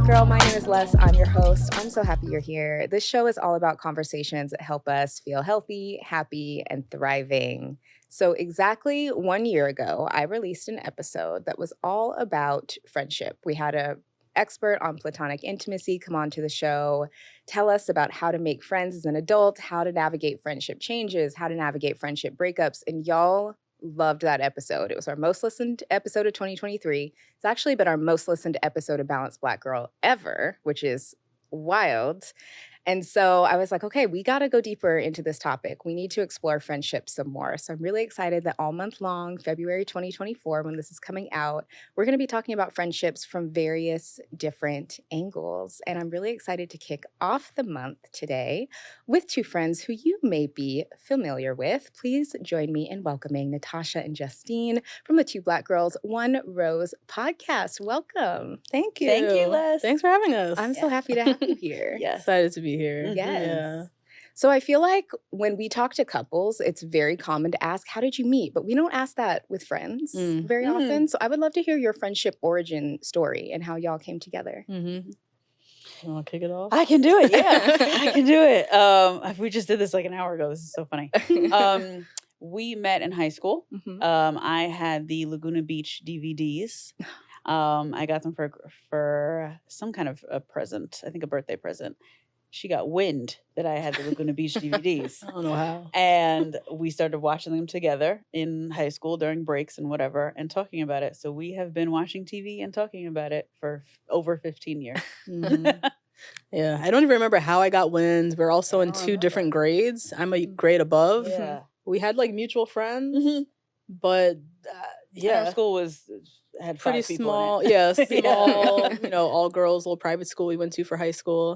Girl. My name is Les. I'm your host. I'm so happy you're here. This show is all about conversations that help us feel healthy, happy, and thriving. So exactly 1 year ago, I released an episode that was all about friendship. We had an expert on platonic intimacy come on to the show, tell us about how to make friends as an adult, how to navigate friendship changes, how to navigate friendship breakups, and y'all loved that episode. It was our most listened episode of 2023. It's actually been our most listened episode of Balanced Black Girl ever, which is wild. And so I was like, okay, we got to go deeper into this topic. We need to explore friendship some more. So I'm really excited that all month long, February 2024, when this is coming out, we're going to be talking about friendships from various different angles. And I'm really excited to kick off the month today with two friends who you may be familiar with. Please join me in welcoming Natasha and Justine from the Two Black Girls, One Rose podcast. Welcome. Thank you. Thank you, Les. Thanks for having us. I'm so happy to have you here. Yes. Excited to be here. Yes. Yeah. So I feel like when we talk to couples, it's very common to ask, how did you meet? But we don't ask that with friends very often. So I would love to hear your friendship origin story and how y'all came together. Mm-hmm. You want to kick it off? I can do it. Yeah, I can do it. We just did this like an hour ago. This is so funny. We met in high school. I had the Laguna Beach DVDs. I got them for some kind of a present. I think a birthday present. She got wind that I had the Laguna Beach DVDs. I don't know how. And we started watching them together in high school during breaks and whatever and talking about it. So we have been watching TV and talking about it for over 15 years. Mm-hmm. Yeah. I don't even remember how I got wind. We're also in two different grades. I'm a grade above. Yeah. We had like mutual friends, but Our school had pretty 5 people small. in it. Yeah, small, all girls, little private school we went to for high school.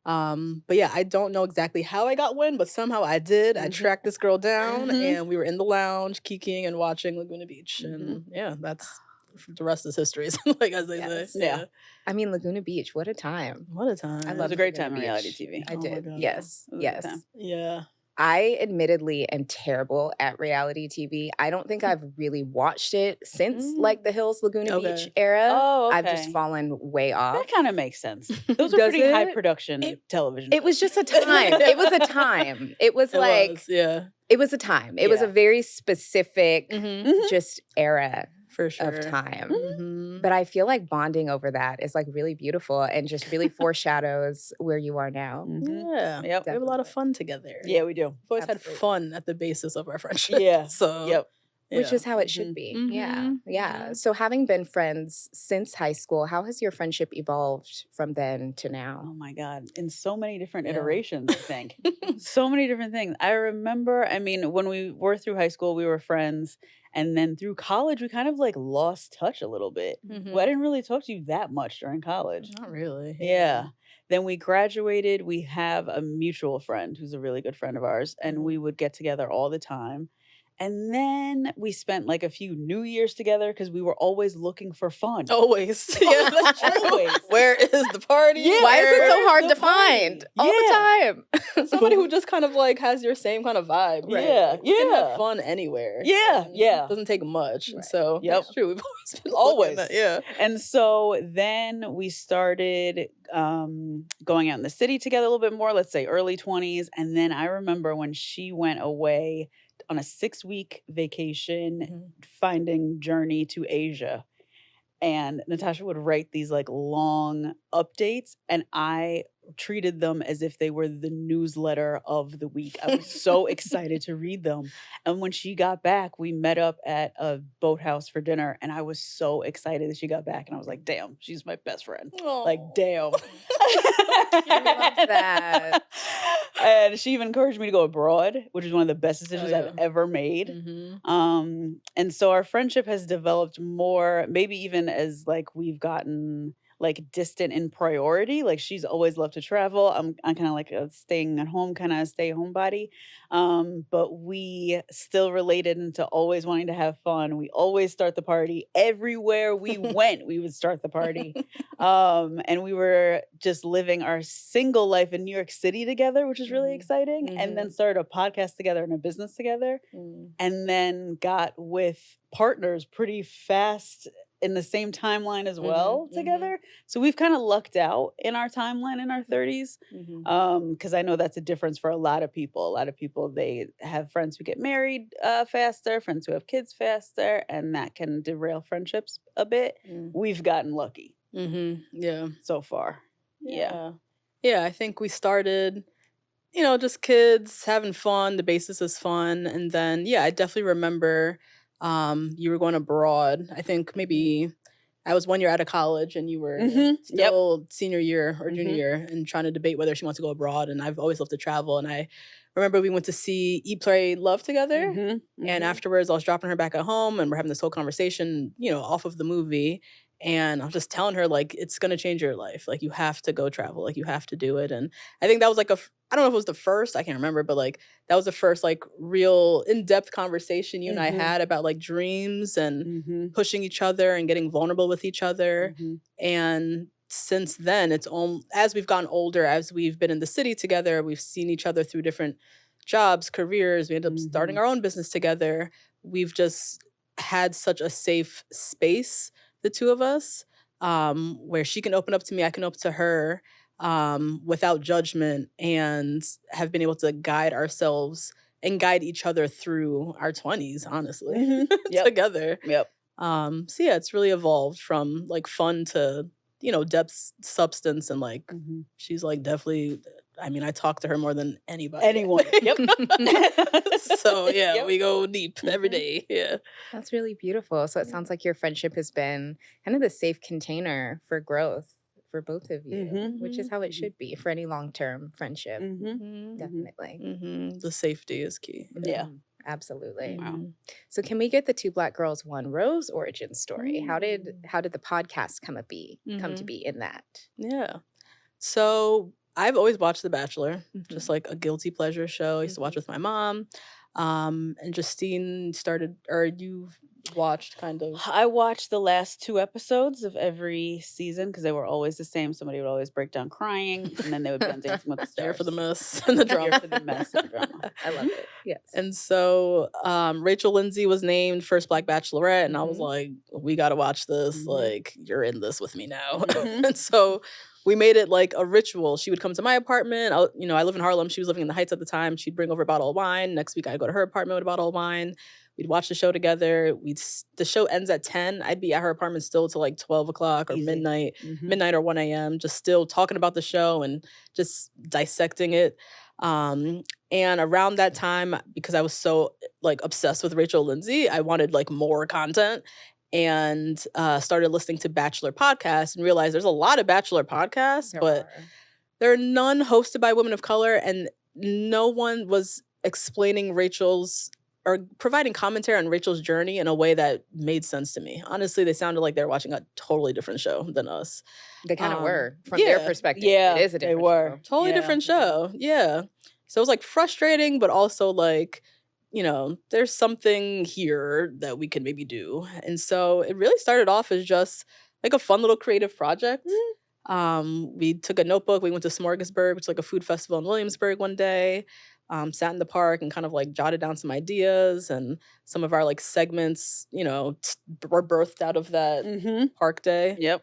But yeah, I don't know exactly how I got wind, but somehow I did. I tracked this girl down and we were in the lounge kikiing and watching Laguna Beach. And yeah, that's the rest is history, like as they say. Yeah. I mean, Laguna Beach, what a time. What a time. I It was love a great Laguna time in reality TV. I Oh my did. God. Yes. It was a good Yes. time. Yeah. I admittedly am terrible at reality TV. I don't think I've really watched it since like the Hills Laguna Beach era. Oh, okay. I've just fallen way off. That kind of makes sense. Those are Does pretty high it? production television. It was just a time. It was a time. It was like, yeah, it was a time. It was a very specific just era for sure. of time. Mm-hmm. But I feel like bonding over that is like really beautiful and just really foreshadows where you are now. Yeah. Yep. We have a lot of fun together. Yeah, we do. We've always Absolutely. had fun at the basis of our friendship. Yeah. So Yep. Which is how it should be. Yeah. Yeah. So having been friends since high school, how has your friendship evolved from then to now? Oh my God. In so many different iterations, I think. So many different things. I remember, when we were through high school, we were friends. And then through college, we kind of like lost touch a little bit. Well, I didn't really talk to you that much during college. Not really. Yeah. Then we graduated. We have a mutual friend who's a really good friend of ours. And we would get together all the time. And then we spent like a few New Years together because we were always looking for fun. Always. Yeah, that's true. Always. Where is the party? Yeah. Why is it so Where's hard the to find all the time? Somebody who just kind of like has your same kind of vibe. Right? Yeah, Like, you can yeah. have fun anywhere. Yeah, And yeah. It doesn't take much. Right. So Yep. that's true. We've always been Always. looking at- yeah. And so then we started going out in the city together a little bit more, let's say early 20s. And then I remember when she went away on a 6-week vacation, finding journey to Asia. And Natasha would write these like long updates, and I treated them as if they were the newsletter of the week. I was so excited to read them. And when she got back, we met up at a boathouse for dinner, and I was so excited that she got back. And I was like, damn, she's my best friend. Like, damn. I love that. And she even encouraged me to go abroad, which is one of the best decisions yeah. I've ever made. Mm-hmm. And so our friendship has developed more, maybe even as like we've gotten like distant in priority. Like she's always loved to travel. I'm kind of like a staying at home kind of stay home body. But we still related into always wanting to have fun. We always start the party. Everywhere we went, we would start the party. And we were just living our single life in New York City together, which is really exciting. And then started a podcast together and a business together. And then got with partners pretty fast in the same timeline as well together. So we've kind of lucked out in our timeline in our 30s. Because I know that's a difference for a lot of people. A lot of people, they have friends who get married faster, friends who have kids faster, and that can derail friendships a bit. We've gotten lucky. Yeah. So far. Yeah. Yeah, I think we started, you know, just kids having fun. The basis is fun. And then, yeah, I definitely remember you were going abroad. I think maybe I was 1 year out of college and you were still senior year or junior year and trying to debate whether she wants to go abroad. And I've always loved to travel. And I remember we went to see Eat, Pray, Love together. And afterwards, I was dropping her back at home and we're having this whole conversation, you know, off of the movie. And I'm just telling her, like, it's going to change your life. Like, you have to go travel. Like, you have to do it. And I think that was like I don't know if it was the first, I can't remember, but like, that was the first like real in-depth conversation you and I had about like dreams and pushing each other and getting vulnerable with each other. And since then, it's as we've gotten older, as we've been in the city together, we've seen each other through different jobs, careers. We ended up starting our own business together. We've just had such a safe space, the two of us, where she can open up to me, I can open to her, without judgment, and have been able to guide ourselves and guide each other through our 20s, honestly, together. So yeah, it's really evolved from like fun to, you know, depth, substance, and like she's like definitely, I mean, I talk to her more than anybody. Anyone. So yeah, we go deep every day. Yeah. That's really beautiful. So it sounds like your friendship has been kind of the safe container for growth for both of you, which is how it should be for any long-term friendship. Definitely. The safety is key. Yeah. Absolutely. Wow. So can we get the Two Black Girls One Rose origin story? How did the podcast come to be in that? Yeah. So I've always watched The Bachelor, just like a guilty pleasure show. I used to watch with my mom. And Justine you've watched kind of? I watched the last 2 episodes of every season because they were always the same. Somebody would always break down crying, and then they would be on Dancing with the Stars. There for the mess and the drama. There for the mess and drama. I love it. Yes. And so Rachel Lindsay was named first Black Bachelorette, and I was like, we got to watch this. Like, you're in this with me now. And so we made it like a ritual. She would come to my apartment. I live in Harlem. She was living in the Heights at the time. She'd bring over a bottle of wine. Next week, I'd go to her apartment with a bottle of wine. We'd watch the show together. The show ends at 10. I'd be at her apartment still till like 12 o'clock or midnight or 1 a.m., just still talking about the show and just dissecting it. And around that time, because I was so like obsessed with Rachel Lindsay, I wanted like more content and started listening to Bachelor podcasts and realized there's a lot of Bachelor podcasts, but there are none hosted by women of color, and no one was explaining Rachel's or providing commentary on Rachel's journey in a way that made sense to me. Honestly, they sounded like they were watching a totally different show than us. They kind of were from their perspective. Yeah, it is a different show. Totally different show. Yeah. So it was like frustrating, but also like, you know, there's something here that we can maybe do. And so it really started off as just like a fun little creative project. We took a notebook. We went to Smorgasburg, which is like a food festival in Williamsburg one day. Sat in the park and kind of like jotted down some ideas, and some of our like segments, you know, were birthed out of that park day.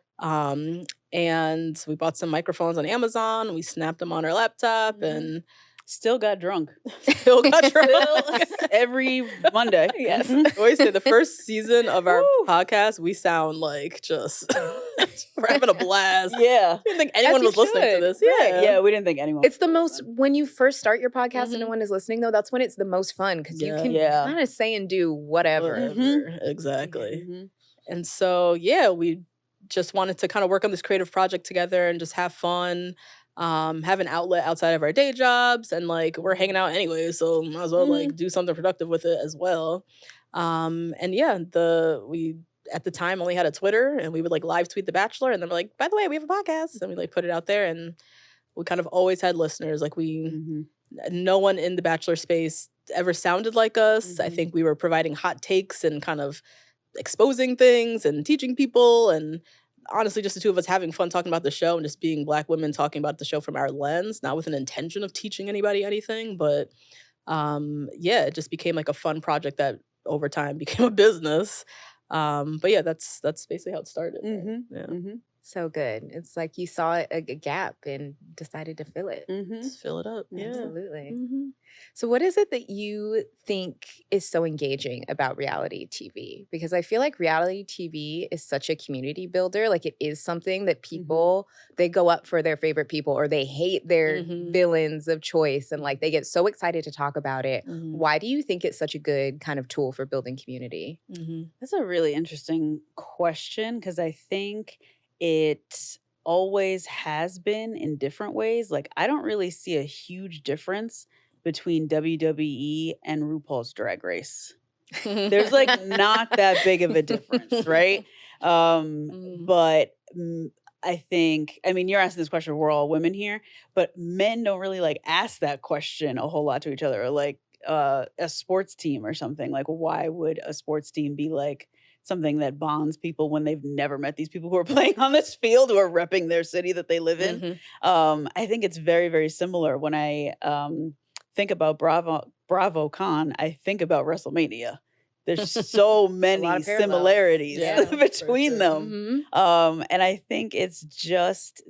And we bought some microphones on Amazon. We snapped them on our laptop and still got drunk. Every Monday. Yes. I always say the first season of our podcast, we sound like just we're having a blast. Yeah. I didn't think anyone was listening to this. Right. Yeah, we didn't think anyone. It's the most, when you first start your podcast and no one is listening, though, that's when it's the most fun because you can kind of say and do whatever. Exactly. And so, yeah, we just wanted to kind of work on this creative project together and just have fun. Have an outlet outside of our day jobs, and like we're hanging out anyway, so might as well like do something productive with it as well. And yeah, we at the time only had a Twitter, and we would like live tweet The Bachelor, and then we're like, by the way, we have a podcast, and we like put it out there, and we kind of always had listeners. Like no one in the Bachelor space ever sounded like us. I think we were providing hot takes and kind of exposing things and teaching people, and honestly, just the two of us having fun talking about the show and just being Black women talking about the show from our lens, not with an intention of teaching anybody anything, but it just became like a fun project that over time became a business. But yeah, that's basically how it started. Right? Mm-hmm. Yeah. Mm-hmm. So good. It's like you saw a gap and decided to fill it. Mm-hmm. Just fill it up. Yeah. Absolutely. Mm-hmm. So, what is it that you think is so engaging about reality TV? Because I feel like reality TV is such a community builder. Like, it is something that people, they go up for their favorite people or they hate their villains of choice and like they get so excited to talk about it. Why do you think it's such a good kind of tool for building community? That's a really interesting question because I think it always has been in different ways. Like, I don't really see a huge difference between WWE and RuPaul's Drag Race. There's like not that big of a difference, right? But I think, I mean, you're asking this question, we're all women here, but men don't really like ask that question a whole lot to each other. Or like a sports team or something. Like, why would a sports team be like something that bonds people when they've never met these people who are playing on this field who are repping their city that they live in? I think it's very, very similar. When I think about BravoCon, I think about WrestleMania. There's so many similarities between them. And I think it's just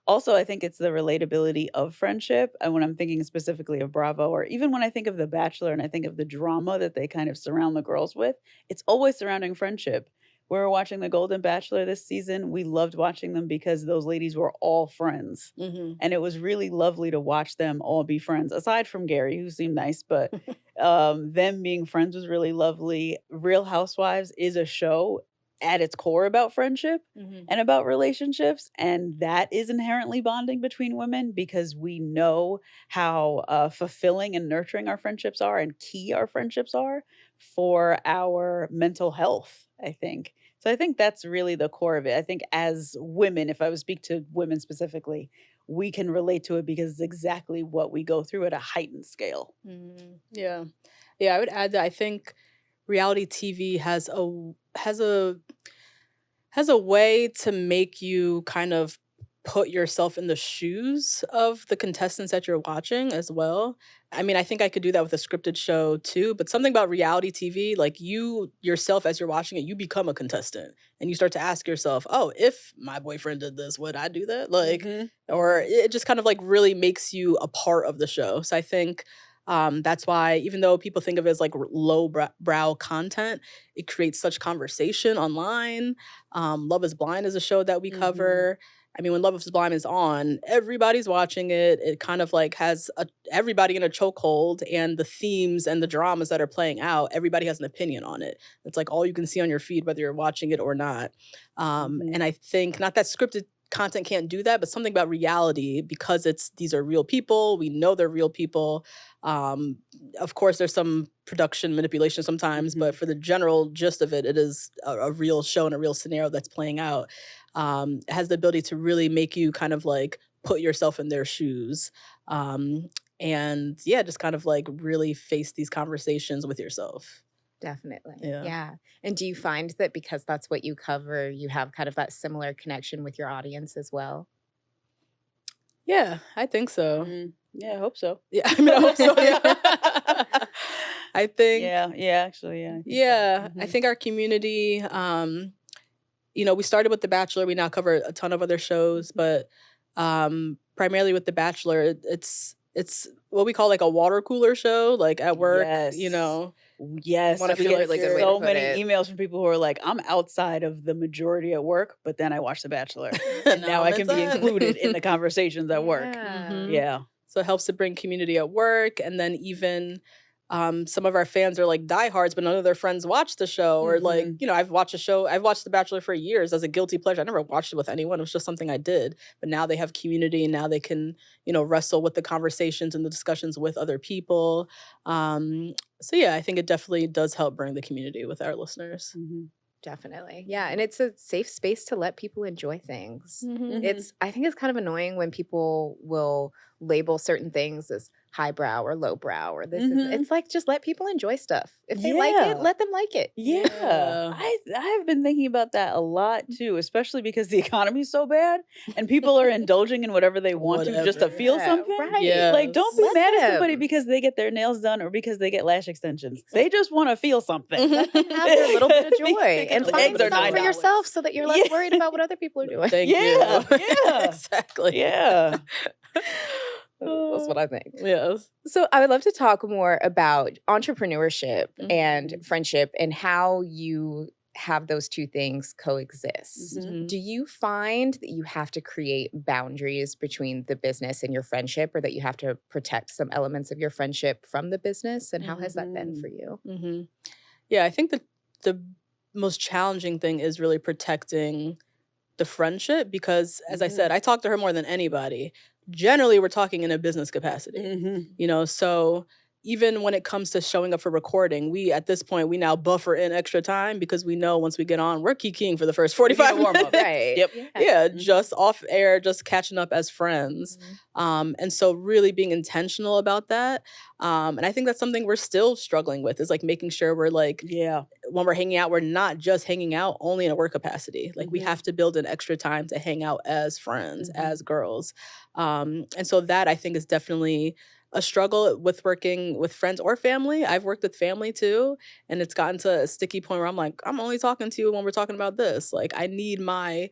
also, I think it's the relatability of friendship. And when I'm thinking specifically of Bravo, or even when I think of The Bachelor and I think of the drama that they kind of surround the girls with, it's always surrounding friendship. We were watching The Golden Bachelor this season. We loved watching them because those ladies were all friends. And it was really lovely to watch them all be friends, aside from Gary, who seemed nice, but them being friends was really lovely. Real Housewives is a show at its core about friendship and about relationships. And that is inherently bonding between women because we know how fulfilling and nurturing our friendships are and key our friendships are for our mental health, I think. So I think that's really the core of it. I think as women, if I would speak to women specifically, we can relate to it because it's exactly what we go through at a heightened scale. Yeah. I would add that I think reality TV has a way to make you kind of put yourself in the shoes of the contestants that you're watching as well. I mean, I think I could do that with a scripted show too, but something about reality TV, like you yourself as you're watching it, you become a contestant and you start to ask yourself, oh, if my boyfriend did this, would I do that? Like, or it just kind of like really makes you a part of the show. So I think that's why, even though people think of it as like low brow content, it creates such conversation online. Love is Blind is a show that we cover. I mean, when Love is Blind is on, everybody's watching it. It kind of like has everybody in a chokehold, and the themes and the dramas that are playing out, everybody has an opinion on it. It's like all you can see on your feed, whether you're watching it or not. And I think, not that scripted content can't do that, but something about reality, because these are real people, we know they're real people. Of course, there's some production manipulation sometimes, but for the general gist of it, it is a real show and a real scenario that's playing out. It has the ability to really make you kind of like put yourself in their shoes. And yeah, just kind of like really face these conversations with yourself. Definitely. Yeah. Yeah. And do you find that because that's what you cover, you have kind of that similar connection with your audience as well? Yeah, I think so. Yeah, I hope so. Yeah, I mean, I hope so. Yeah. I think. Yeah, actually, yeah. Yeah, I think our community, we started with The Bachelor. We now cover a ton of other shows, but primarily with The Bachelor, it's what we call like a water cooler show, like at work, Yes, I feel like there's so many emails from people who are like, I'm outside of the majority at work, but then I watch The Bachelor. And now I can be included in the conversations at work. Yeah. So it helps to bring community at work. And then even some of our fans are like diehards, but none of their friends watch the show. Or like, I've watched The Bachelor for years as a guilty pleasure. I never watched it with anyone. It was just something I did. But now they have community, and now they can, wrestle with the conversations and the discussions with other people. So yeah, I think it definitely does help bring the community with our listeners. Definitely. Yeah. And it's a safe space to let people enjoy things. I think it's kind of annoying when people will label certain things as highbrow or lowbrow or this is Mhm. it's like just let people enjoy stuff. If they like it, Yeah. let them like it. Yeah. I've been thinking about that a lot too, especially because the economy's so bad and people are indulging in whatever they want to just to Whatever. feel Yeah, something. right. Like, don't be Let mad at somebody them. because they get their nails done or because they get lash extensions. They just want to feel something. Let them have their little bit of Because joy and the find eggs are stuff for $9. yourself so that you're less Yeah. worried about what other people are doing. Thank Yeah, you. yeah. Exactly. Yeah. That's what I think. Yes. So I would love to talk more about entrepreneurship and Mhm. friendship and how you have those two things coexist. Mhm. Do you find that you have to create boundaries between the business and your friendship, or that you have to protect some elements of your friendship from the business? And how has that been for you? Mm-hmm. Yeah, I think that the most challenging thing is really protecting the friendship because, as I said, I talk to her more than anybody. Generally, we're talking in a business capacity, so even when it comes to showing up for recording, at this point, we now buffer in extra time because we know once we get on, we're kikiing for the first 45 warm up. minutes. Right. Yep. Yeah, just off air, just catching up as friends. And so really being intentional about that. And I think that's something we're still struggling with is like making sure we're like, Yeah. when we're hanging out, we're not just hanging out only in a work capacity. Like we have to build in extra time to hang out as friends, as girls. And so that I think is definitely a struggle with working with friends or family. I've worked with family too. And it's gotten to a sticky point where I'm like, I'm only talking to you when we're talking about this. Like I need my,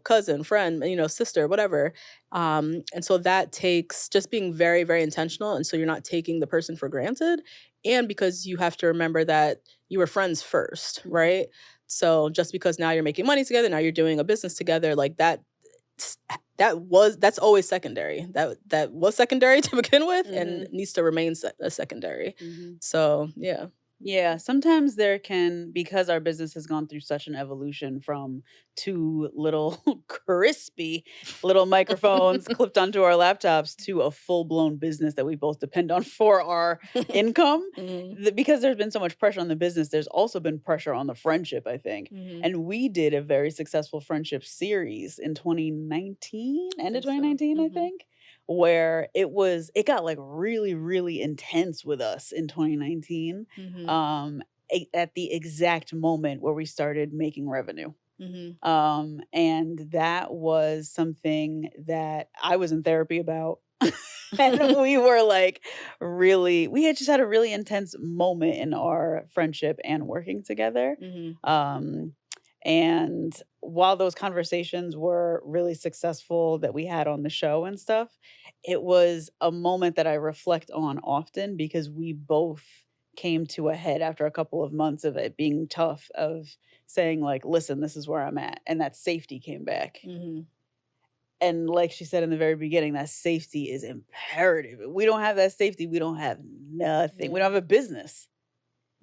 cousin, friend, sister, whatever. And so that takes just being very, very intentional. And so you're not taking the person for granted. And because you have to remember that you were friends first, right? So just because now you're making money together, now you're doing a business together, like that's always secondary. That was secondary to begin with and needs to remain a secondary. So yeah. Yeah, sometimes there can, because our business has gone through such an evolution from two little crispy little microphones clipped onto our laptops to a full-blown business that we both depend on for our income. Because there's been so much pressure on the business, there's also been pressure on the friendship, I think. And we did a very successful friendship series in 2019, end of 2019, I think. Where it got like really, really intense with us in 2019, at the exact moment where we started making revenue. And that was something that I was in therapy about. And we were like we had just had a really intense moment in our friendship and working together. And while those conversations were really successful that we had on the show and stuff, it was a moment that I reflect on often because we both came to a head after a couple of months of it being tough, of saying like, listen, this is where I'm at. And that safety came back. And like she said in the very beginning, that safety is imperative. If we don't have that safety, we don't have nothing. We don't have a business.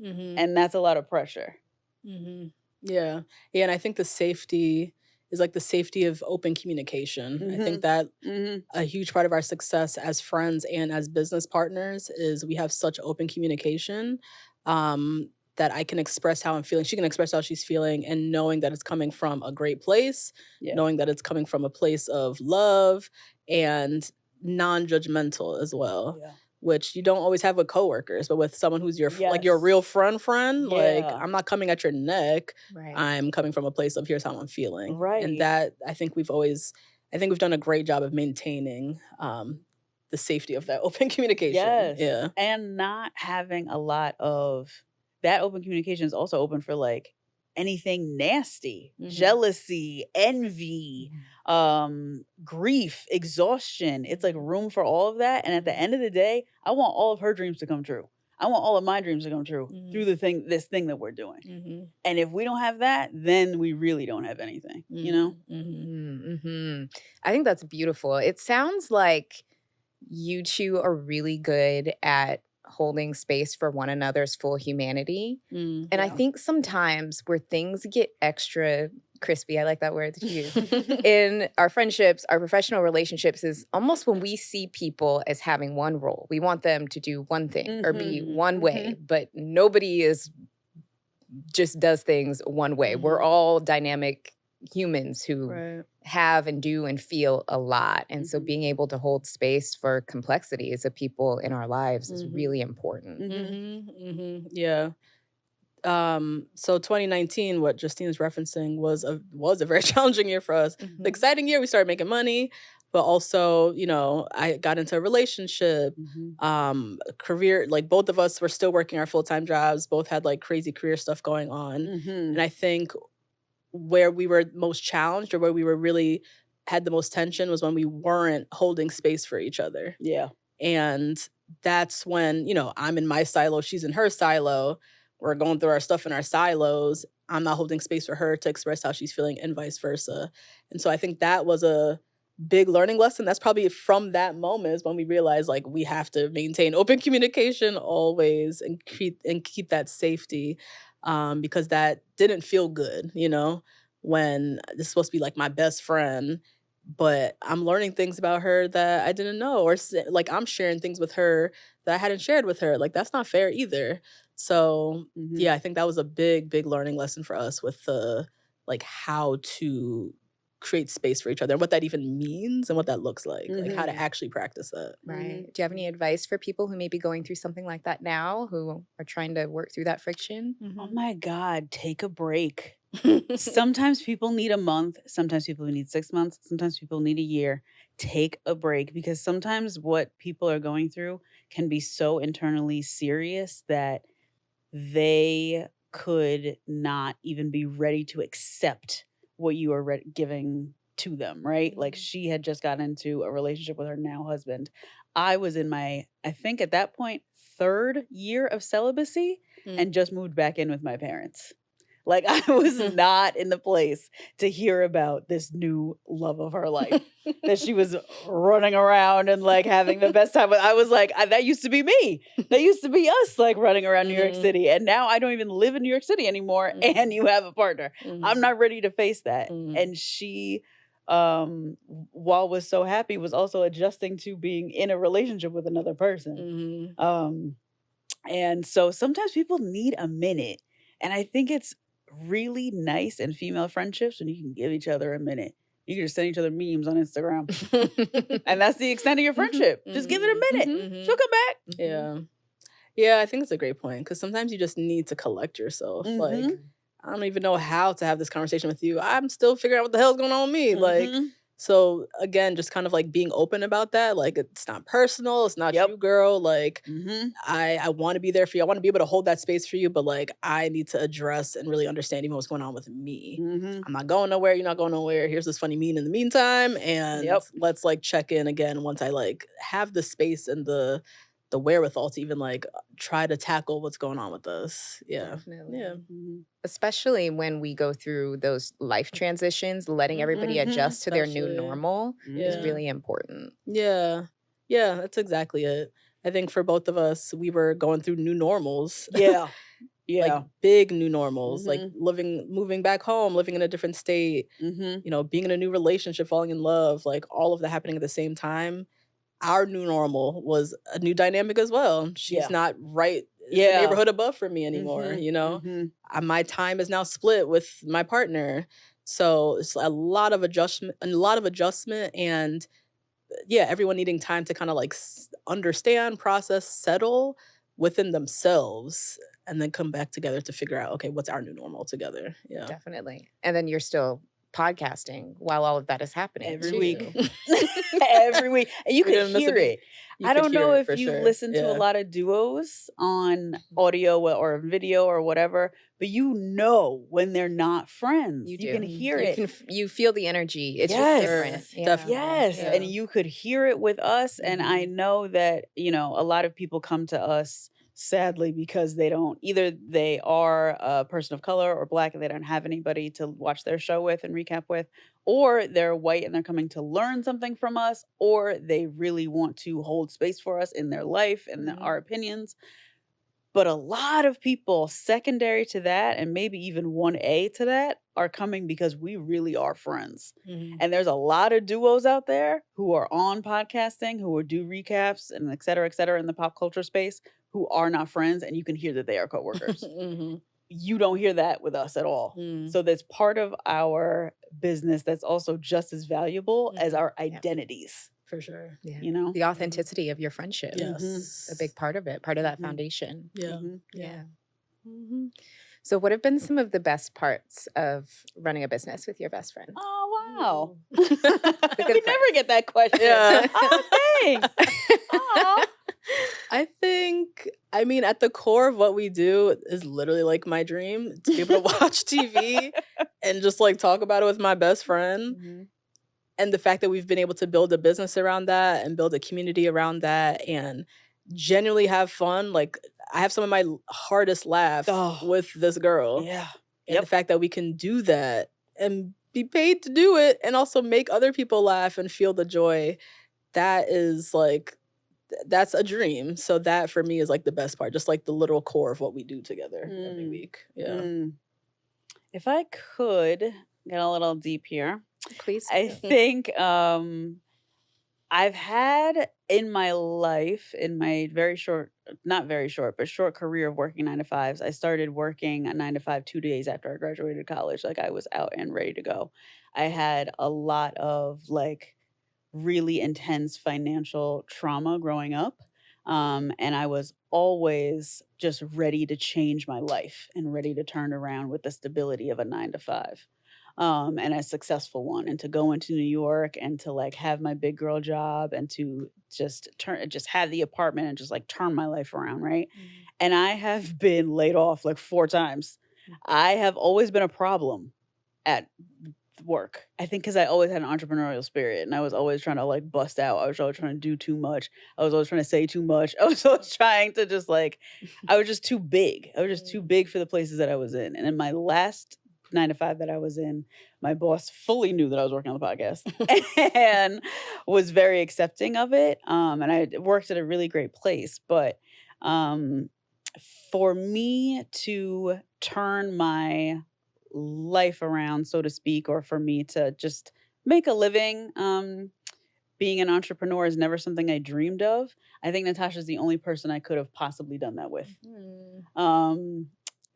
And that's a lot of pressure. Yeah. And I think the safety is like the safety of open communication. I think that a huge part of our success as friends and as business partners is we have such open communication that I can express how I'm feeling. She can express how she's feeling, and knowing that it's coming from a great place, knowing that it's coming from a place of love and non-judgmental as well. Which you don't always have with coworkers, but with someone who's like your real friend, like I'm not coming at your neck. Right. I'm coming from a place of here's how I'm feeling. Right. And that I think we've done a great job of maintaining the safety of that open communication. Yes. Yeah. And not having a lot of that open communication is also open for like anything nasty, jealousy, envy, grief, exhaustion. It's like room for all of that. And at the end of the day, I want all of her dreams to come true. I want all of my dreams to come true through this thing that we're doing. And if we don't have that, then we really don't have anything, you know? I think that's beautiful. It sounds like you two are really good at holding space for one another's full humanity. And I think sometimes where things get extra crispy, I like that word that you use, in our friendships, our professional relationships, is almost when we see people as having one role. We want them to do one thing or be one way, but nobody just does things one way. We're all dynamic humans who have and do and feel a lot. And so Mhm. being able to hold space for complexities of people in our lives is Mhm. really important. Yeah. So 2019, what Justine is referencing was a very challenging year for us. Mhm. The exciting year, we started making money, but also, I got into a relationship, career, like both of us were still working our full-time jobs, both had like crazy career stuff going on. And I think where we were most challenged, or where we were really had the most tension, was when we weren't holding space for each other. Yeah. And that's when, I'm in my silo, she's in her silo. We're going through our stuff in our silos. I'm not holding space for her to express how she's feeling, and vice versa. And so I think that was a big learning lesson. That's probably from that moment is when we realized, like, we have to maintain open communication always, and keep that safety, because that didn't feel good, when this is supposed to be like my best friend, but I'm learning things about her that I didn't know, or like I'm sharing things with her that I hadn't shared with her. Like, that's not fair either. So yeah, I think that was a big learning lesson for us, with the like how to create space for each other, and what that even means, and what that looks like how to actually practice that. Right. Do you have any advice for people who may be going through something like that now, who are trying to work through that friction? Oh my God, take a break. Sometimes people need a month. Sometimes people need 6 months. Sometimes people need a year. Take a break, because sometimes what people are going through can be so internally serious that they could not even be ready to accept what you are giving to them, right? Like, she had just gotten into a relationship with her now husband. I was in my, I think at that point, 3rd year of celibacy, and just moved back in with my parents. Like, I was not in the place to hear about this new love of her life that she was running around and like having the best time with. I was like, that used to be me. That used to be us, like running around New York City. And now I don't even live in New York City anymore. And you have a partner. I'm not ready to face that. And she, while was so happy, was also adjusting to being in a relationship with another person. And so sometimes people need a minute. And I think it's really nice in female friendships when you can give each other a minute. You can just send each other memes on Instagram. And that's the extent of your friendship. Just give it a minute. She'll come back. Yeah. Yeah, I think it's a great point, because sometimes you just need to collect yourself. Like, I don't even know how to have this conversation with you. I'm still figuring out what the hell's going on with me. Like, so again, just kind of like being open about that. Like, it's not personal. It's not you, girl. Like, I want to be there for you. I want to be able to hold that space for you. But like, I need to address and really understand even what's going on with me. I'm not going nowhere. You're not going nowhere. Here's this funny meme in the meantime. And let's like check in again once I like have the space and the wherewithal to even like try to tackle what's going on with us. Yeah. Definitely. Yeah. Especially when we go through those life transitions, letting everybody adjust to their new Especially. normal is Yeah. really important. Yeah. Yeah, that's exactly it. I think for both of us, we were going through new normals. Yeah. Yeah. Like big new normals, like moving back home, living in a different state, being in a new relationship, falling in love, like all of that happening at the same time. Our new normal was a new dynamic as well. She's not right in the neighborhood above for me anymore, my time is now split with my partner. So it's a lot of adjustment, and everyone needing time to kind of like understand, process, settle within themselves, and then come back together to figure out, okay, what's our new normal together? Yeah. Definitely. And then you're still podcasting while all of that is happening Every too. week. Every week. And you can hear it. I don't know if you listen to a lot of duos on audio or video or whatever, but you know when they're not friends. You can hear it. You feel the energy. It's just different. Definitely. Yes. Yeah. And you could hear it with us. And I know that, a lot of people come to us sadly because they are a person of color or Black and they don't have anybody to watch their show with and recap with, or they're white and they're coming to learn something from us, or they really want to hold space for us in their life and our opinions. But a lot of people secondary to that, and maybe even 1A to that, are coming because we really are friends. And there's a lot of duos out there who are on podcasting, who do recaps and et cetera, in the pop culture space, who are not friends, and you can hear that they are coworkers. you don't hear that with us at all. So there's part of our business that's also just as valuable as our identities. For sure. Yeah. You know? The authenticity of your friendship. Yes. A big part of it, part of that foundation. Yeah. Yeah. So what have been some of the best parts of running a business with your best friend? Oh, wow. The We good never get that question. Yeah. Oh, thanks. Aw. I think, I mean, at the core of what we do is literally like my dream to be able to watch TV and just like talk about it with my best friend. And the fact that we've been able to build a business around that and build a community around that and genuinely have fun. Like, I have some of my hardest laughs with this girl. Yeah. And the fact that we can do that and be paid to do it and also make other people laugh and feel the joy, that is like, that's a dream. So that for me is like the best part, just like the literal core of what we do together every week. Yeah. If I could get a little deep here, Please. I think I've had in my life, in my very short, not very short, but short career of working 9 to 5s, I started working a 9 to 5 2 days after I graduated college. Like I was out and ready to go. I had a lot of like really intense financial trauma growing up. And I was always just ready to change my life and ready to turn around with the stability of a 9 to 5. And a successful one, and to go into New York and to like have my big girl job and to just have the apartment and just like turn my life around, right? And I have been laid off like 4 times. I have always been a problem at work. I think because I always had an entrepreneurial spirit and I was always trying to like bust out. I was always trying to do too much. I was always trying to say too much. I was always trying to just like, I was just too big. I was just too big for the places that I was in. And in my last 9 to 5 that I was in, my boss fully knew that I was working on the podcast and was very accepting of it. And I worked at a really great place. But for me to turn my life around, so to speak, or for me to just make a living, being an entrepreneur is never something I dreamed of. I think Natasha's the only person I could have possibly done that with.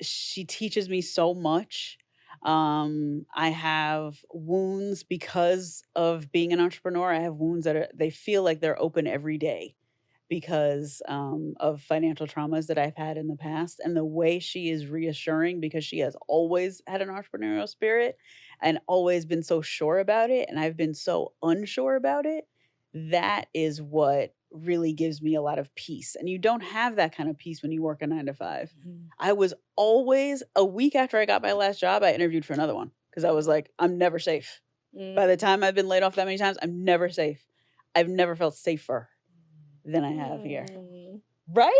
She teaches me so much. I have wounds because of being an entrepreneur. I have wounds that they feel like they're open every day because of financial traumas that I've had in the past. And the way she is reassuring, because she has always had an entrepreneurial spirit and always been so sure about it, and I've been so unsure about it, that is what really gives me a lot of peace. And you don't have that kind of peace when you work a 9 to 5. I was always, a week after I got my last job, I interviewed for another one because I was like, I'm never safe. By the time I've been laid off that many times, I'm never safe. I've never felt safer than I have here. Right?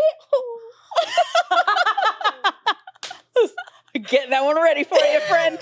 Get that one ready for you, friend.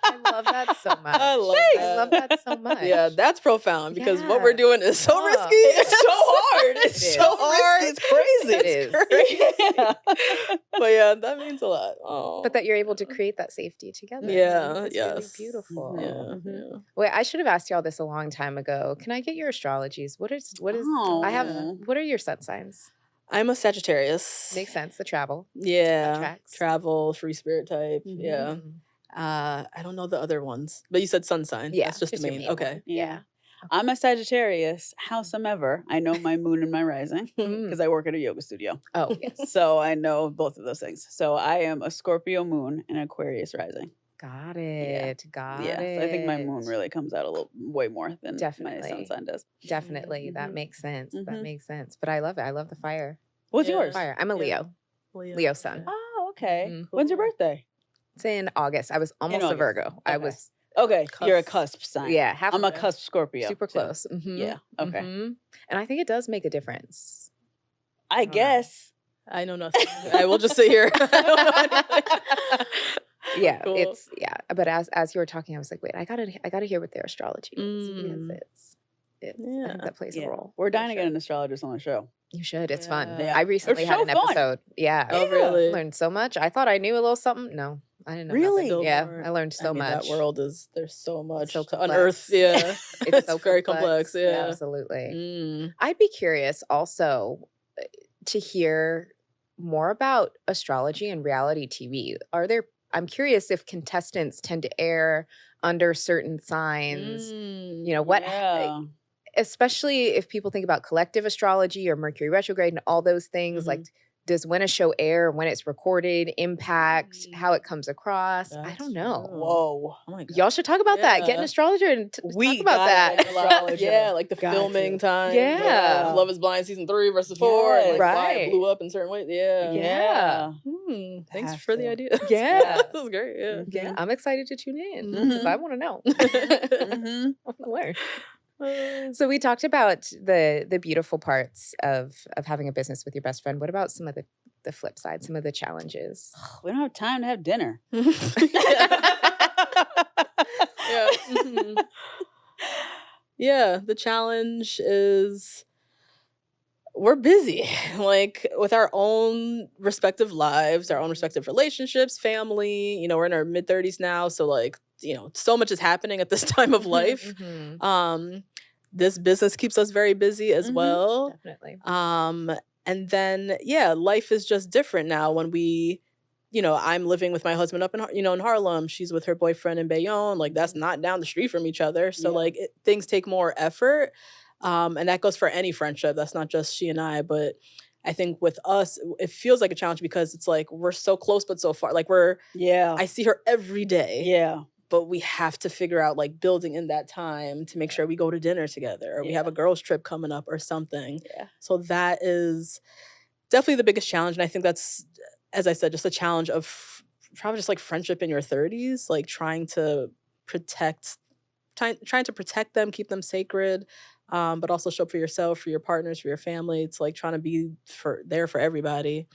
I love that so much. I love that so much. Yeah, that's profound because what we're doing is so risky. It's so hard. It's so hard. It's crazy. It is. Crazy. But yeah, that means a lot. Oh. But that you're able to create that safety together. Yeah, That's really beautiful. Yeah. Wait, I should have asked y'all this a long time ago. Can I get your astrologies? What is I have what are your sun signs? I'm a Sagittarius. Makes sense, the travel. Yeah. Tracks. Travel, free spirit type. Yeah. I don't know the other ones. But you said sun sign. Yeah. That's just the your main. main Okay. one. Yeah. I'm a Sagittarius, howsoever. I know my moon and my rising because I work at a yoga studio. Oh, yes. So I know both of those things. So I am a Scorpio moon and Aquarius rising. Got it. Got it. So I think my moon really comes out a little way more than my sun sign does. Definitely. That makes sense. That makes sense. But I love it. I love the fire. What's yours? Fire. I'm a Leo. Leo sun. Oh, okay. When's your birthday? It's in August. I was almost a Virgo. Okay. I was Okay, you're a cusp sign. Yeah, I'm a cusp Scorpio. Super too. close. Yeah. Okay. And I think it does make a difference. I guess. I know nothing. I will just sit here. I don't know anything. Yeah, Cool. it's But as you were talking, I was like, wait, I gotta hear what their astrology is because I think that plays a role. We're dying to get an astrologist on the show. You should. It's fun. Yeah. I recently It's had so an fun. episode. Yeah. Oh, really? Learned so much. I thought I knew a little something. No, I didn't know. Really? nothing. Yeah, More. I learned so much. That world there's so much so to complex. unearth. Yeah. It's so very complex. Yeah. Absolutely. I'd be curious also to hear more about astrology and reality TV. I'm curious if contestants tend to air under certain signs. You know, Yeah. especially if people think about collective astrology or Mercury retrograde and all those things, like does when a show air, when it's recorded, impact how it comes across? I don't know. Whoa. Oh my God. Y'all should talk about that. Get an astrologer and talk about that. Yeah, like the filming time. Yeah. Love is Blind season 3 versus 4. And, like, why Right. it blew up in certain ways. Yeah. Yeah. Thanks Have for to. the idea. Yeah. This is great. Yeah. Yeah, I'm excited to tune in because I want to know. I want to learn. So we talked about the beautiful parts of having a business with your best friend. What about some of the flip side, some of the challenges? We don't have time to have dinner. Yeah. Yeah, the challenge is we're busy, like with our own respective lives, our own respective relationships, family. You know, we're in our mid-30s now, so like, you know, so much is happening at this time of life. This business keeps us very busy as well. Definitely. And then, yeah, life is just different now when we, you know, I'm living with my husband up in, you know, in Harlem. She's with her boyfriend in Bayonne. Like, that's not down the street from each other. So, like, things take more effort. And that goes for any friendship. That's not just she and I. But I think with us, it feels like a challenge because it's like we're so close but so far. Like, I see her every day. Yeah. But we have to figure out, like, building in that time to make sure we go to dinner together or we have a girls' trip coming up or something. Yeah. So that is definitely the biggest challenge. And I think that's, as I said, just a challenge of probably just like friendship in your 30s, like trying to protect them, keep them sacred, but also show up for yourself, for your partners, for your family. It's like trying to be there for everybody.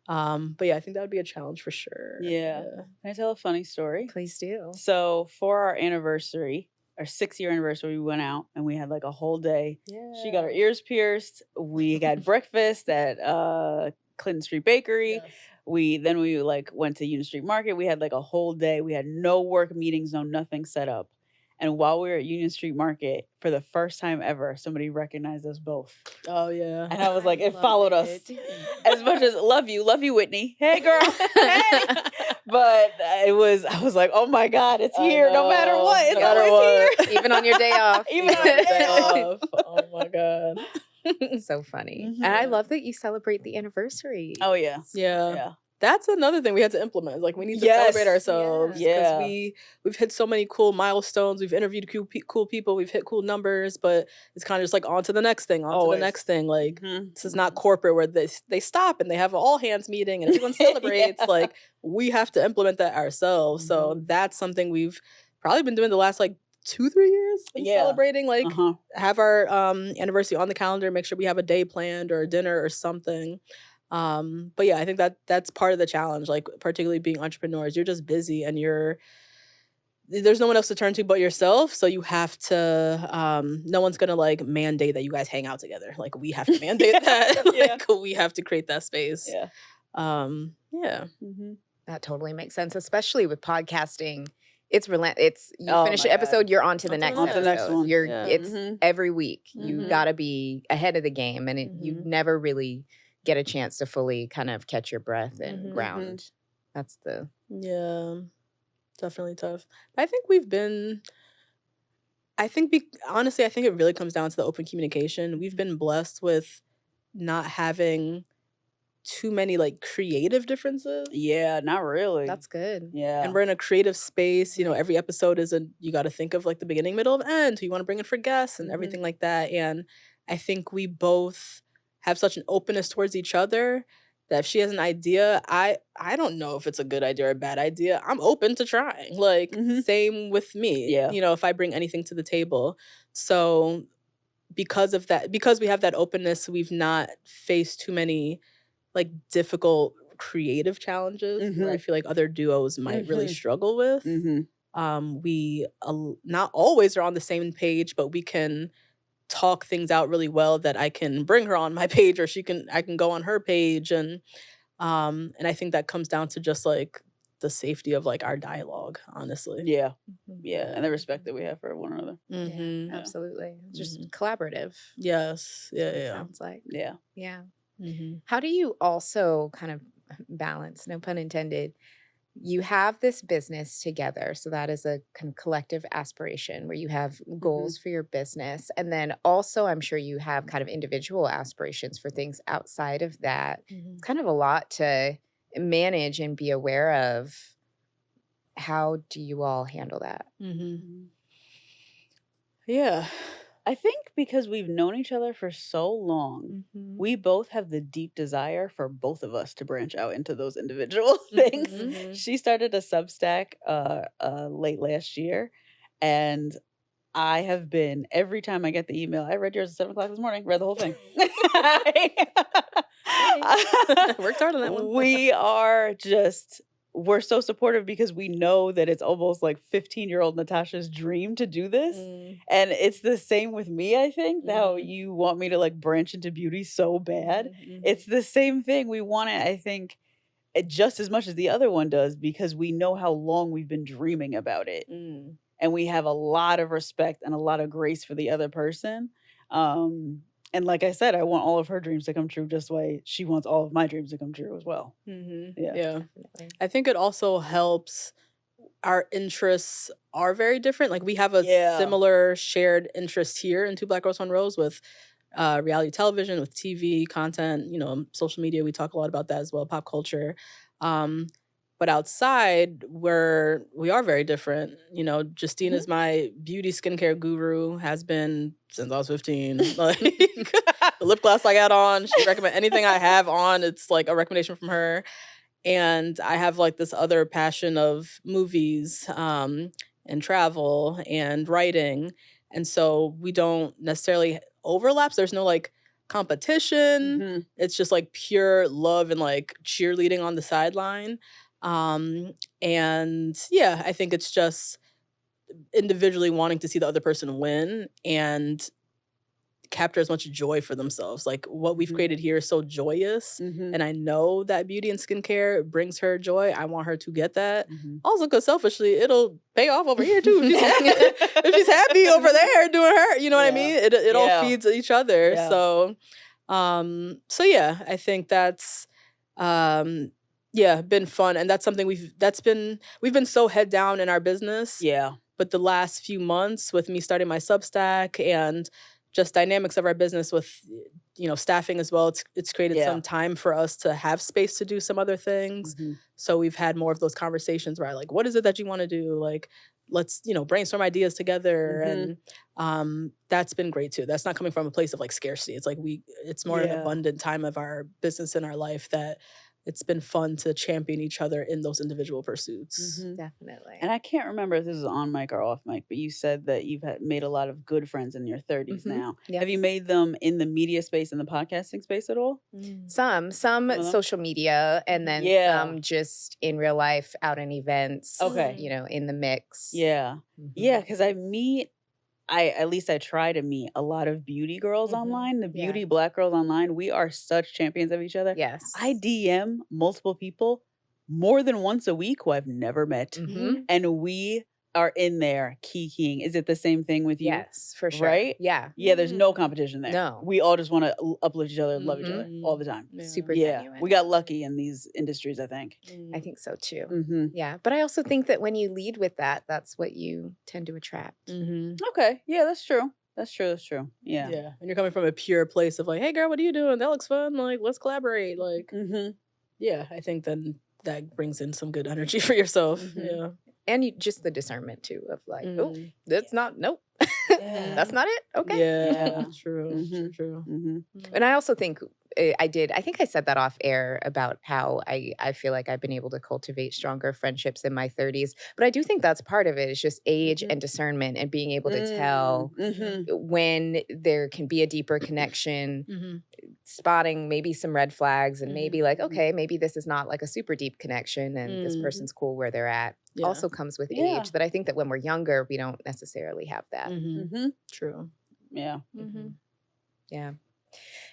But yeah, I think that would be a challenge for sure. Yeah. Can I tell a funny story? Please do. So for our anniversary, our 6-year anniversary, we went out and we had like a whole day. Yeah. She got her ears pierced. We got breakfast at Clinton Street Bakery. Yes. We like went to Union Street Market. We had like a whole day. We had no work meetings, no nothing set up. And while we were at Union Street Market, for the first time ever, somebody recognized us both. Oh, yeah. And I was like, it followed us. As much as love you, Whitney. Hey, girl. Hey. But I was like, oh my God, it's here. No matter what. It's always here. Even on your day off. Even on your day off. Oh my God. So funny. And I love that you celebrate the anniversary. Oh, yeah. Yeah. That's another thing we had to implement. Like, we need to celebrate ourselves. Yeah. Because we've hit so many cool milestones. We've interviewed cool people. We've hit cool numbers. But it's kind of just like on to the next thing, on to the next thing. Like, this is not corporate where they stop and they have an all hands meeting and everyone celebrates. Like, we have to implement that ourselves. So that's something we've probably been doing the last like 2-3 years. Celebrating, like have our anniversary on the calendar, make sure we have a day planned or a dinner or something. But yeah, I think that's part of the challenge, like particularly being entrepreneurs. You're just busy and there's no one else to turn to but yourself. So you have to, no one's gonna like mandate that you guys hang out together. Like, we have to mandate that. Like, we have to create that space. That totally makes sense, especially with podcasting. It's It's you finish an episode, you're on to the next episode. The next one. It's every week. You got to be ahead of the game, and you never really get a chance to fully kind of catch your breath and ground. That's definitely tough. I think honestly, I think it really comes down to the open communication. We've been blessed with not having too many like creative differences. Yeah, not really. That's good. Yeah. And we're in a creative space. You know, every episode you got to think of like the beginning, middle, and end. Who you want to bring in for guests and everything like that. And I think we both have such an openness towards each other that if she has an idea, I don't know if it's a good idea or a bad idea. I'm open to trying. Like, same with me. Yeah. You know, if I bring anything to the table. So because of that, because we have that openness, we've not faced too many like difficult creative challenges where I feel like other duos might really struggle with. We not always are on the same page, but we can talk things out really well that I can bring her on my page or I can go on her page. And I think that comes down to just like the safety of like our dialogue, honestly. Yeah. And the respect that we have for one another. Absolutely. Just collaborative. Yes. Yeah. Sounds like. Yeah. How do you also kind of balance, no pun intended, you have this business together, so that is a kind of collective aspiration where you have goals for your business, and then also I'm sure you have kind of individual aspirations for things outside of that. It's kind of a lot to manage and be aware of. How do you all handle that? Yeah. I think because we've known each other for so long, we both have the deep desire for both of us to branch out into those individual things. She started a Substack late last year, and I have been, every time I get the email, I read yours at 7 o'clock this morning, read the whole thing. Worked hard on that one. We're so supportive because we know that it's almost like 15-year-old Natasha's dream to do this. And it's the same with me, I think, how you want me to like branch into beauty so bad. It's the same thing. We want it, I think, just as much as the other one does, because we know how long we've been dreaming about it. And we have a lot of respect and a lot of grace for the other person. And like I said, I want all of her dreams to come true just the way she wants all of my dreams to come true as well. Yeah. Definitely. I think it also helps. Our interests are very different. Like we have a similar shared interest here in Two Black Girls One Rose with reality television, with TV content, social media. We talk a lot about that as well, pop culture. But outside, we are very different. Justine is my beauty skincare guru, has been since I was 15. Like the lip gloss I got on, she recommend anything I have on, it's like a recommendation from her. And I have like this other passion of movies and travel and writing. And so we don't necessarily overlap. So there's no like competition. It's just like pure love and like cheerleading on the sideline. And yeah, I think it's just individually wanting to see the other person win and capture as much joy for themselves. Like what we've created here is so joyous, and I know that beauty and skincare brings her joy. I want her to get that. Also, because selfishly, it'll pay off over here too. If she's happy over there doing her, you know what I mean? It all feeds each other. Yeah. So yeah, I think that's been fun, and that's something we've been so head down in our business. Yeah. But the last few months with me starting my Substack and just dynamics of our business with staffing as well, it's created some time for us to have space to do some other things. So we've had more of those conversations where like, what is it that you want to do? Like, let's brainstorm ideas together. And that's been great too. That's not coming from a place of like scarcity. It's like it's more an abundant time of our business and our life that it's been fun to champion each other in those individual pursuits. Definitely. And I can't remember if this is on mic or off mic, but you said that you've made a lot of good friends in your 30s now. Yeah. Have you made them in the media space and the podcasting space at all? Some social media, and then some just in real life, out in events. Okay. In the mix. Yeah. Yeah, because at least I try to meet a lot of beauty girls online, the beauty Black girls online. We are such champions of each other. Yes. I DM multiple people more than once a week who I've never met. And we are in there kikiing. Is it the same thing with you? Yes, for sure. Right? Yeah. Yeah, there's no competition there. No. We all just want to uplift each other and love each other all the time. Super Yeah. genuine. We got lucky in these industries, I think. I think so too. Yeah. But I also think that when you lead with that, that's what you tend to attract. Okay. Yeah, that's true. That's true. Yeah. Yeah. And you're coming from a pure place of like, hey girl, what are you doing? That looks fun. Like, let's collaborate. Like, yeah, I think then that brings in some good energy for yourself. Yeah. And just the discernment too of like, oh, that's not, nope. Yeah. That's not it. Okay. Yeah. True. And I also think I think I said that off air about how I feel like I've been able to cultivate stronger friendships in my 30s. But I do think that's part of it. It's just age and discernment and being able to tell when there can be a deeper connection, spotting maybe some red flags and maybe like, okay, maybe this is not like a super deep connection and this person's cool where they're at. Yeah. Also comes with age. That I think that when we're younger, we don't necessarily have that. True. Yeah. Yeah.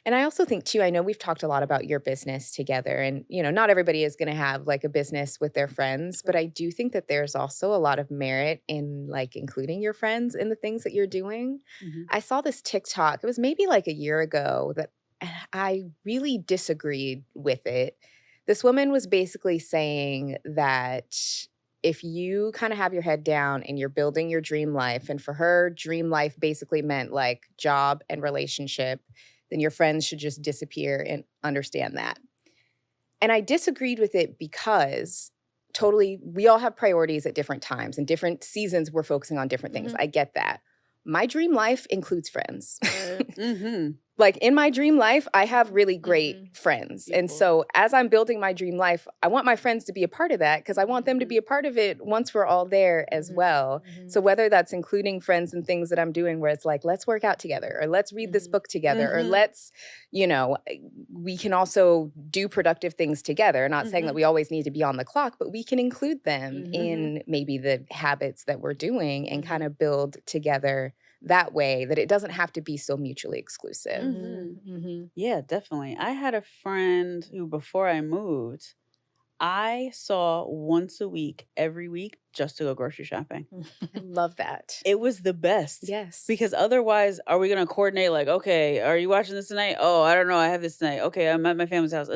And I also think too, I know we've talked a lot about your business together and, not everybody is going to have like a business with their friends, but I do think that there's also a lot of merit in like including your friends in the things that you're doing. I saw this TikTok, it was maybe like a year ago, that and I really disagreed with it. This woman was basically saying that if you kind of have your head down and you're building your dream life, and for her, dream life basically meant like job and relationship, then your friends should just disappear and understand that. And I disagreed with it because totally, we all have priorities at different times and different seasons. We're focusing on different things. I get that. My dream life includes friends. Like in my dream life, I have really great friends. And so as I'm building my dream life, I want my friends to be a part of that because I want them to be a part of it once we're all there as well. So whether that's including friends and things that I'm doing where it's like, let's work out together or let's read this book together or let's, you know, we can also do productive things together. Not saying that we always need to be on the clock, but we can include them in maybe the habits that we're doing and kind of build together that way, that it doesn't have to be so mutually exclusive. Yeah, definitely. I had a friend who, before I moved, I saw once a week, every week, just to go grocery shopping. I love that. It was the best. Yes. Because otherwise, are we going to coordinate like, okay, are you watching this tonight? Oh, I don't know. I have this tonight. Okay, I'm at my family's house.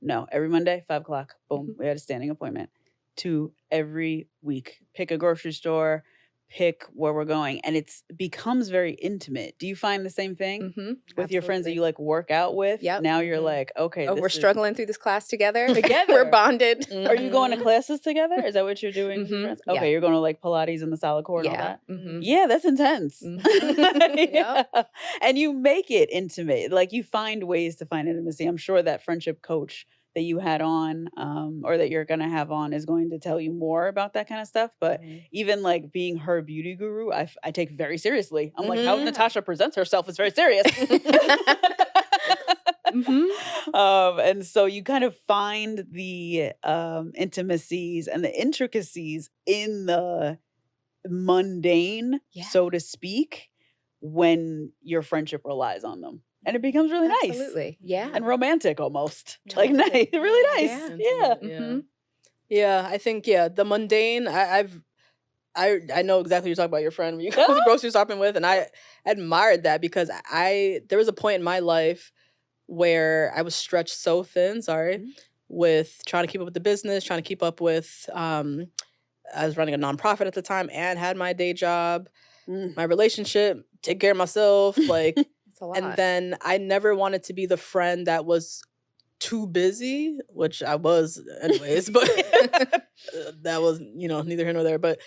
No, every Monday, 5 o'clock. Boom. We had a standing appointment. To every week. Pick a grocery store, pick where we're going, and it becomes very intimate. Do you find the same thing with your friends that you like work out with? Yep. Now you're like, okay, we're struggling through this class together. Together. We're bonded. Are you going to classes together? Is that what you're doing with your friends? Okay, you're going to like Pilates in the salad court and all that? Yeah, that's intense. Yeah. And you make it intimate. Like you find ways to find intimacy. I'm sure that friendship coach that you had on or that you're going to have on is going to tell you more about that kind of stuff. But even like being her beauty guru, I take very seriously. I'm like, how Natasha presents herself is very serious. And so you kind of find the intimacies and the intricacies in the mundane, so to speak, when your friendship relies on them. And it becomes really nice. Absolutely. Yeah. And romantic almost. Like nice. Really nice. Yeah. Yeah. I think, the mundane, I know exactly what you're talking about, your friend when you go grocery shopping with, and I admired that because there was a point in my life where I was stretched so thin, with trying to keep up with the business, trying to keep up with, I was running a nonprofit at the time and had my day job, my relationship, take care of myself, like, and then I never wanted to be the friend that was too busy, which I was anyways, but that was, neither here nor there. But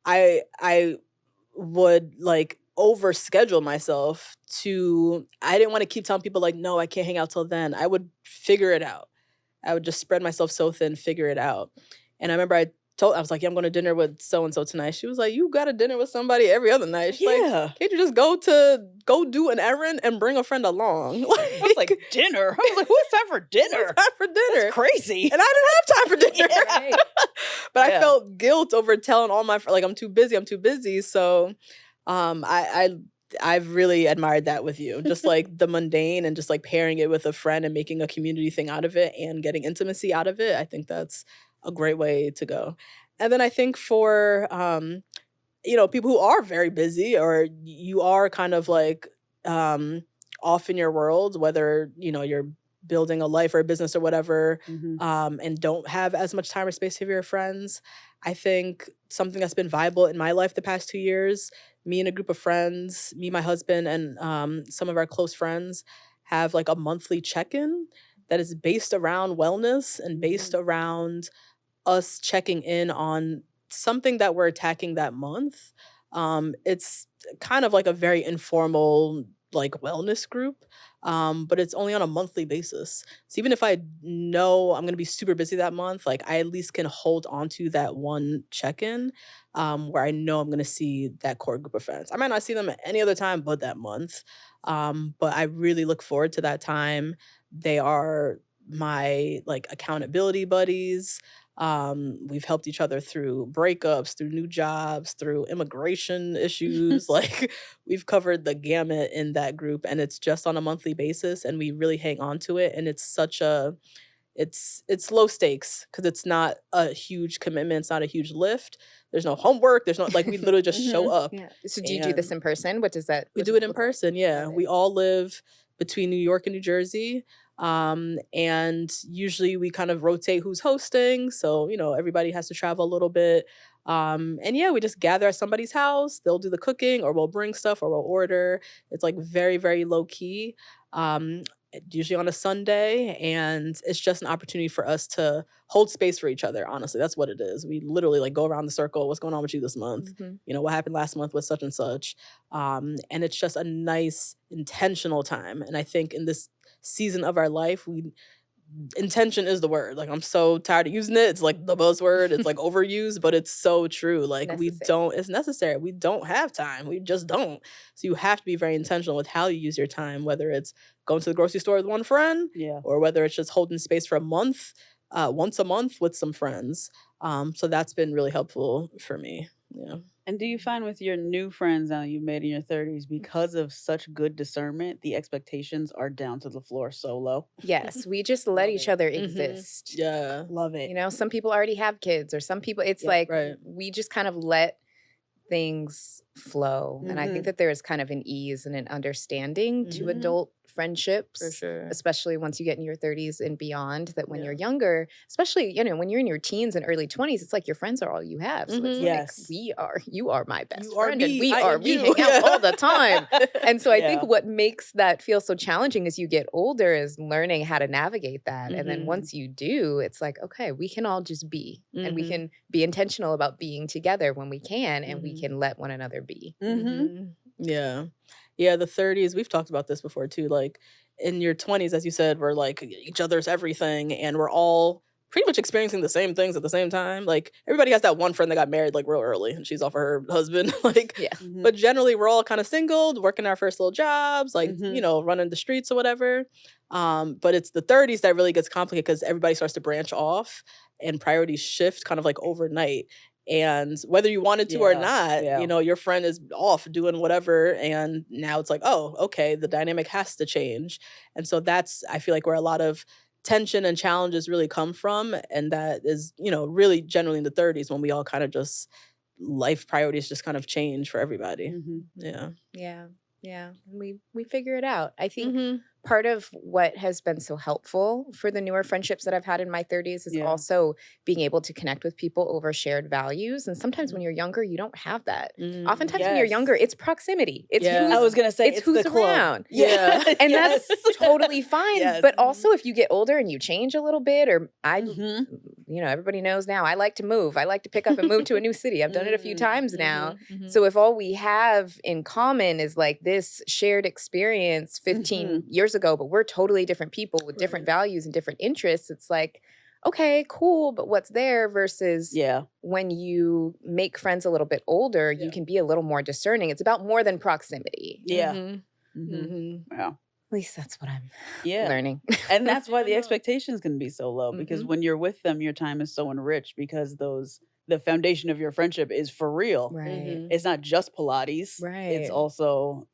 I would like overschedule myself I didn't want to keep telling people like, no, I can't hang out till then. I would figure it out. I would just spread myself so thin, figure it out. And I remember I was like, yeah, I'm going to dinner with so-and-so tonight. She was like, you got a dinner with somebody every other night. She's like, can't you just go do an errand and bring a friend along? I was like, dinner? I was like, who's time for dinner? Time for dinner? That's crazy. And I didn't have time for dinner. But I felt guilt over telling all my friends, like, I'm too busy. So I've really admired that with you. Just like the mundane and just like pairing it with a friend and making a community thing out of it and getting intimacy out of it. I think that's a great way to go. And then I think for, people who are very busy or you are kind of like off in your world, whether, you're building a life or a business or whatever, and don't have as much time or space for your friends. I think something that's been viable in my life the past 2 years, me and a group of friends, me, my husband, and some of our close friends have like a monthly check-in that is based around wellness and based around us checking in on something that we're attacking that month. It's kind of like a very informal like wellness group, but it's only on a monthly basis. So even if I know I'm going to be super busy that month, like I at least can hold on to that one check-in where I know I'm going to see that core group of friends. I might not see them at any other time but that month, but I really look forward to that time. They are my like accountability buddies. We've helped each other through breakups, through new jobs, through immigration issues. Like we've covered the gamut in that group, and it's just on a monthly basis, and we really hang on to it. And it's it's low stakes because it's not a huge commitment. It's not a huge lift. There's no homework. There's no like we literally just show up. Yeah. So do you do this in person? What does that? We do it in person. Yeah. We all live between New York and New Jersey. And usually we kind of rotate who's hosting. So, everybody has to travel a little bit. And yeah, we just gather at somebody's house. They'll do the cooking, or we'll bring stuff, or we'll order. It's like very, very low key. Usually on a Sunday, and it's just an opportunity for us to hold space for each other. Honestly, that's what it is. We literally like go around the circle. What's going on with you this month? What happened last month with such and such? And it's just a nice intentional time. And I think in this season of our life, intention is the word. Like, I'm so tired of using it. It's like the buzzword. It's like overused, but it's so true. Like, it's necessary. We don't have time. We just don't. So you have to be very intentional with how you use your time, whether it's going to the grocery store with one friend, or whether it's just holding space for a month, once a month with some friends. So that's been really helpful for me. Yeah. And do you find with your new friends now you've made in your 30s, because of such good discernment, the expectations are down to the floor so low? Yes, we just let each other exist. Yeah. Love it. Some people already have kids, or some people, it's we just kind of let things flow. And I think that there is kind of an ease and an understanding to adult friendships, For sure. especially once you get in your 30s and beyond, that when you're younger, especially, when you're in your teens and early 20s, it's like your friends are all you have. So it's Yes. like, you are my best You are friend, me, and we I am hang you. out all the time. And so I Yeah. think what makes that feel so challenging as you get older is learning how to navigate that. And then once you do, it's like, okay, we can all just be, and we can be intentional about being together when we can, and we can let one another be. Yeah. Yeah, the 30s, we've talked about this before too. Like, in your 20s, as you said, we're like each other's everything, and we're all pretty much experiencing the same things at the same time. Like, everybody has that one friend that got married like real early, and she's off of her husband. Like, Yeah. but generally we're all kind of single, working our first little jobs, like, running the streets or whatever. But it's the 30s that really gets complicated, because everybody starts to branch off and priorities shift kind of like overnight. And whether you wanted to or not, your friend is off doing whatever. And now it's like, oh, okay, the dynamic has to change. And so that's, I feel like, where a lot of tension and challenges really come from. And that is, really generally in the 30s, when we all kind of just, life priorities just kind of change for everybody. Yeah. Yeah. We figure it out. I think part of what has been so helpful for the newer friendships that I've had in my 30s is also being able to connect with people over shared values. And sometimes when you're younger, you don't have that. Oftentimes when you're younger, it's proximity. It's I was going to say, it's who's the club. around. Yeah. And that's totally fine. Yes. But also, if you get older and you change a little bit, or everybody knows now, I like to move. I like to pick up and move to a new city. I've done it a few times now. So if all we have in common is like this shared experience 15 years ago, but we're totally different people with different values and different interests, it's like, okay, cool, but what's there? Versus when you make friends a little bit older, you can be a little more discerning. It's about more than proximity. Wow. At least that's what I'm Yeah. learning. And that's why the expectations can be so low, because when you're with them, your time is so enriched, because the foundation of your friendship is for real. Right. It's not just Pilates. Right. It's also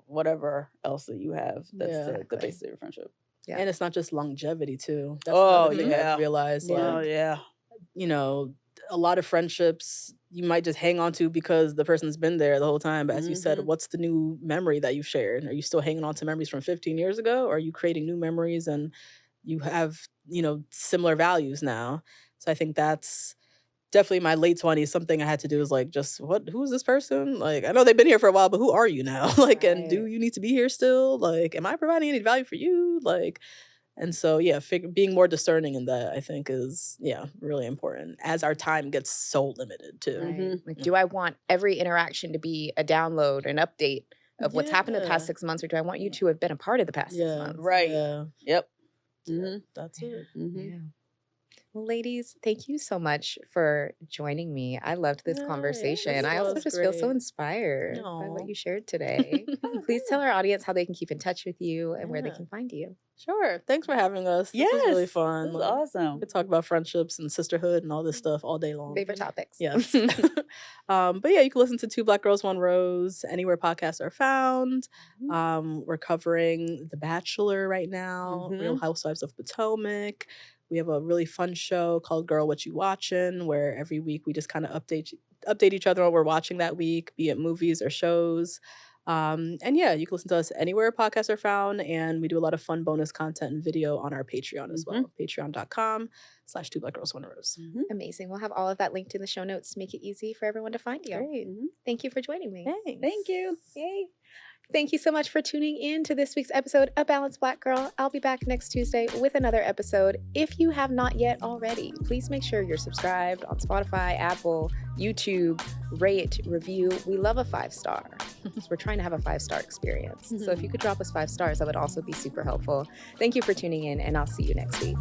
whatever else that you have. That's the basis of your friendship. Yeah. And it's not just longevity too. That's Oh, another thing I've realized. Oh, Like, yeah. A lot of friendships you might just hang on to because the person's been there the whole time. But as you said, what's the new memory that you've shared? Are you still hanging on to memories from 15 years ago? Or are you creating new memories and you have, similar values now? So I think that's definitely my late 20s. Something I had to do is like, just who is this person? Like, I know they've been here for a while, but who are you now? Like, and do you need to be here still? Like, am I providing any value for you? Like, and so, being more discerning in that, I think, is, really important as our time gets so limited too. Right. Like, do I want every interaction to be a download, an update of what's happened in the past 6 months, or do I want you to have been a part of the past 6 months? Right. Yeah. Yep. That's it. Yeah. Well, ladies, thank you so much for joining me. I loved this conversation. I also just feel so inspired by what you shared today. Please tell our audience how they can keep in touch with you and where they can find you. Sure. Thanks for having us. This was really fun. This was awesome. We could talk about friendships and sisterhood and all this stuff all day long. Favorite topics. Yes. But you can listen to Two Black Girls, One Rose anywhere podcasts are found. We're covering The Bachelor right now, Real Housewives of Potomac. We have a really fun show called Girl, What You Watchin', where every week we just kind of update each other on what we're watching that week, be it movies or shows. And yeah, you can listen to us anywhere podcasts are found. And we do a lot of fun bonus content and video on our Patreon as well. Patreon.com/2blackgirls1rose. Amazing. We'll have all of that linked in the show notes to make it easy for everyone to find you. Great. Thank you for joining me. Thanks. Thank you. Yay. Thank you so much for tuning in to this week's episode of Balanced Black Girl. I'll be back next Tuesday with another episode. If you have not yet already, please make sure you're subscribed on Spotify, Apple, YouTube, rate, review. We love a 5-star. So we're trying to have a 5-star experience. So if you could drop us 5 stars, that would also be super helpful. Thank you for tuning in, and I'll see you next week.